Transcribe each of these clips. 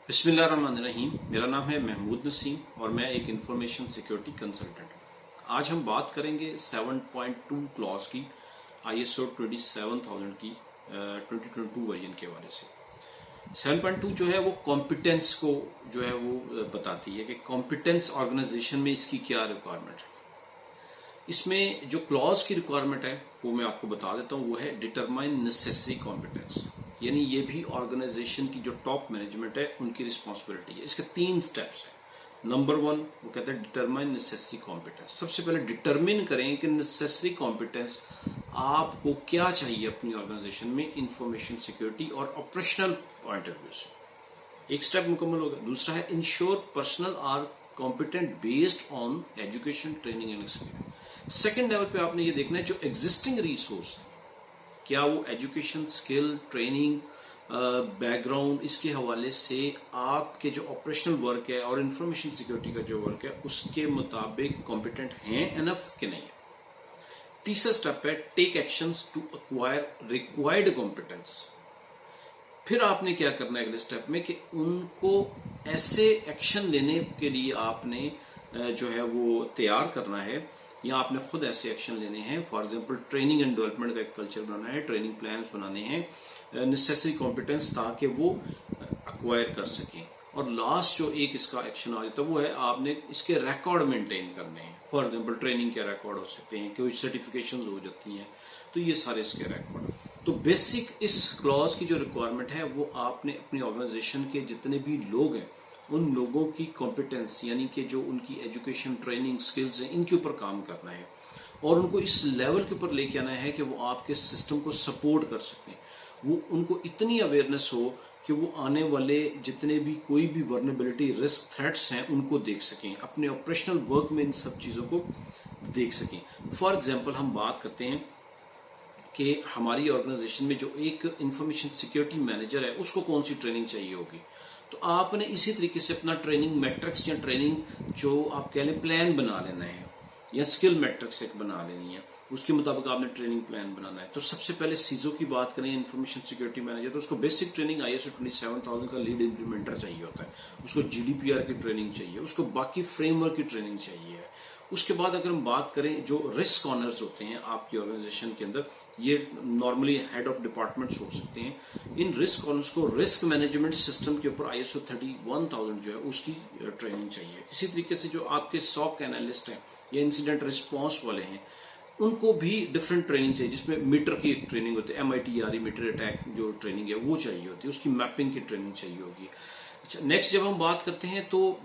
बिस्मिल्लाहिर्रहमानिर्रहीम। मेरा नाम है महमूद नसीम और मैं एक इंफॉर्मेशन सिक्योरिटी कंसल्टेंट हूँ। आज हम बात करेंगे 7.2 क्लॉज की ISO 27000 की 2022 वर्जन के हवाले से। 7.2 जो है वो कॉम्पिटेंस को जो है वो बताती है कि कॉम्पिटेंस ऑर्गेनाइजेशन में इसकी क्या रिक्वायरमेंट है। इसमें जो क्लॉज की रिक्वायरमेंट है वो मैं आपको बता देता हूँ, वो है डिटरमाइन नेसेसरी कॉम्पिटेंस, यानी ये भी ऑर्गेनाइजेशन की जो टॉप मैनेजमेंट है उनकी रिस्पॉन्सिबिलिटी है। इसके 3 स्टेप्स हैं। नंबर 1 वो कहते हैं डिटरमाइन नेसेसरी कॉम्पिटेंस। सबसे पहले डिटरमिन करें कि नेसेसरी कॉम्पिटेंस आपको क्या चाहिए अपनी ऑर्गेनाइजेशन में इंफॉर्मेशन सिक्योरिटी और ऑपरेशनल पॉइंट ऑफ व्यू से। एक स्टेप मुकम्मल होगा। दूसरा है ensure personnel are competent based on education, training and experience. Second level पे आपने ये देखना है जो एग्जिस्टिंग रिसोर्स है, क्या वो एजुकेशन, स्किल, ट्रेनिंग, बैकग्राउंड, इसके हवाले से आपके जो ऑपरेशनल वर्क है और इंफॉर्मेशन सिक्योरिटी का जो वर्क है उसके मुताबिक कॉम्पिटेंट हैं एनफ कि नहीं है। तीसरा स्टेप है take actions to acquire required competence. फिर आपने क्या करना है अगले स्टेप में कि उनको ऐसे एक्शन लेने के लिए आपने जो है वो तैयार करना है या आपने खुद ऐसे एक्शन लेने हैं। For example training and development का एक कल्चर बनाना है, ट्रेनिंग प्लान्स बनाने हैं, नेसेसरी कॉम्पिटेंस ताकि वो एक्वायर कर सकें। और लास्ट जो एक इसका एक्शन आ जाता है वो है आपने इसके रिकॉर्ड मेंटेन करने हैं। फॉर एग्जांपल ट्रेनिंग के रिकॉर्ड हो सकते हैं, कोई सर्टिफिकेशन हो जाती हैं, तो ये सारे इसके रिकॉर्ड। तो बेसिक इस क्लॉज की जो रिक्वायरमेंट है वो आपने अपनी ऑर्गेनाइजेशन के जितने भी लोग हैं उन लोगों की कॉम्पिटेंस यानी कि जो उनकी एजुकेशन, ट्रेनिंग, स्किल्स हैं, इनके ऊपर काम करना है और उनको इस लेवल के ऊपर लेके आना है कि वो आपके सिस्टम को सपोर्ट कर सकते हैं। वो उनको इतनी अवेयरनेस हो कि वो आने वाले जितने भी कोई भी वर्नेबिलिटी, रिस्क, थ्रेट्स हैं उनको देख सकें, अपने ऑपरेशनल वर्क में इन सब चीज़ों को देख सकें। फॉर एग्जाम्पल हम बात करते हैं कि हमारी ऑर्गेनाइजेशन में जो एक इंफॉर्मेशन सिक्योरिटी मैनेजर है उसको कौन सी ट्रेनिंग चाहिए होगी, तो आपने इसी तरीके से अपना ट्रेनिंग मैट्रिक्स या ट्रेनिंग जो आप कह लें प्लान बना लेना है या स्किल मैट्रिक्स एक बना लेनी है, उसके मुताबिक आपने ट्रेनिंग प्लान बनाना है। तो सबसे पहले सीजो की बात करें, इंफॉर्मेशन सिक्योरिटी मैनेजर, तो उसको बेसिक ट्रेनिंग ISO 27000 का लीड इंप्लीमेंटर चाहिए होता है, उसको GDPR की ट्रेनिंग चाहिए, उसको बाकी फ्रेमवर्क की ट्रेनिंग चाहिए। उसके बाद अगर हम बात करें जो रिस्क ऑनर्स होते हैं आपकी ऑर्गेनाइजेशन के अंदर, ये नॉर्मली हेड ऑफ डिपार्टमेंट्स हो सकते हैं। इन रिस्क ऑनर्स को रिस्क मैनेजमेंट सिस्टम के ऊपर ISO 31000 जो है उसकी ट्रेनिंग चाहिए। इसी तरीके से जो आपके SOC एनालिस्ट हैं या इंसिडेंट रिस्पॉन्स वाले हैं उनको भी डिफरेंट ट्रेनिंग चाहिए, जिसमें मीटर की ट्रेनिंग होती है, MITRE मीटर अटैक जो ट्रेनिंग है वो चाहिए होती है, उसकी मैपिंग की ट्रेनिंग चाहिए होगी। अच्छा, नेक्स्ट जब हम बात करते हैं तो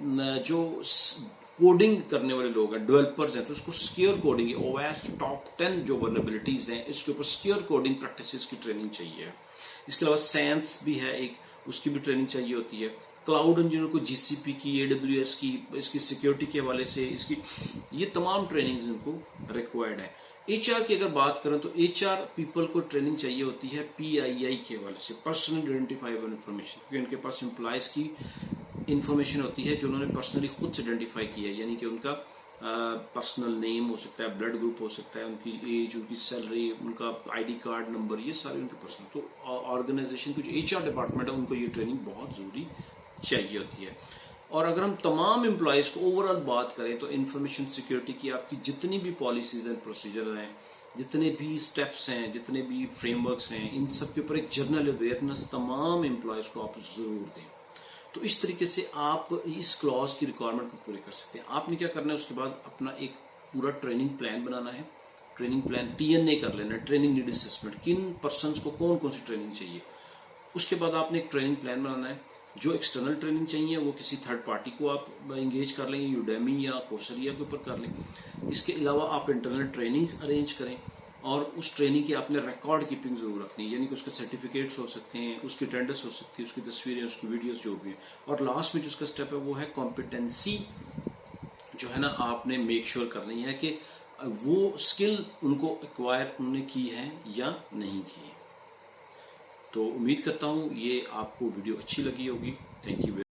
जो कोडिंग करने वाले लोग हैं, डेवलपर्स हैं, तो उसको सिक्योर कोडिंग, OS टॉप 10 जो वर्नेबिलिटीज हैं इसके ऊपर सिक्योर कोडिंग प्रैक्टिसेस की ट्रेनिंग चाहिए। इसके अलावा SANS भी है एक, उसकी भी ट्रेनिंग चाहिए होती है। क्लाउड इंजीनियर को GCP की, AWS की, इसकी सिक्योरिटी के हवाले से इसकी ये तमाम ट्रेनिंग्स इनको रिक्वायर्ड है। HR की अगर बात करें तो HR पीपल को ट्रेनिंग चाहिए होती है PII के हवाले से, पर्सनल आइडेंटिफाइबल इंफॉर्मेशन, क्योंकि उनके पास एम्प्लॉयज की इंफॉर्मेशन होती है जो उन्होंने पर्सनली खुद से आइडेंटिफाई किया है, यानी कि उनका पर्सनल नेम हो सकता है, ब्लड ग्रुप हो सकता है, उनकी एज, उनकी सैलरी, उनका ID कार्ड नंबर, ये सारे उनके पर्सनल। तो ऑर्गेनाइजेशन की जो HR डिपार्टमेंट है उनको ये ट्रेनिंग बहुत ज़रूरी चाहिए होती है। और अगर हम तमाम एम्प्लॉयज़ को ओवरऑल बात करें तो इंफॉर्मेशन सिक्योरिटी की आपकी जितनी भी पॉलिसीज एंड प्रोसीजर हैं, जितने भी स्टेप्स हैं, जितने भी फ्रेमवर्क्स हैं, इन सब के ऊपर एक जनरल अवेयरनेस तमाम एम्प्लॉयज़ को आप ज़रूर दें। तो इस तरीके से आप इस क्लॉज की रिक्वायरमेंट को पूरे कर सकते हैं। आपने क्या करना है, उसके बाद अपना एक पूरा ट्रेनिंग प्लान बनाना है। ट्रेनिंग प्लान TNA कर लेना है, ट्रेनिंग नीड असेसमेंट, किन पर्सनस को कौन कौन सी ट्रेनिंग चाहिए। उसके बाद आपने एक ट्रेनिंग प्लान बनाना है। जो एक्सटर्नल ट्रेनिंग चाहिए वो किसी थर्ड पार्टी को आप इंगेज कर लेंगे, यूडेमी या कोर्सेरा के ऊपर कर लें। इसके अलावा आप इंटरनल ट्रेनिंग अरेंज करें और उस ट्रेनिंग की आपने रिकॉर्ड कीपिंग जरूर रखनी है, यानी कि उसके सर्टिफिकेट्स हो सकते हैं, उसकी अटेंडेंस हो सकती है, उसकी तस्वीरें, उसकी वीडियोस जो भी है। और लास्ट में जो उसका स्टेप है वो है कॉम्पिटेंसी जो है ना, आपने मेक श्योर करनी है कि वो स्किल उनको एक्वायर उन्होंने की है या नहीं की है। तो उम्मीद करता हूँ ये आपको वीडियो अच्छी लगी होगी। Thank you.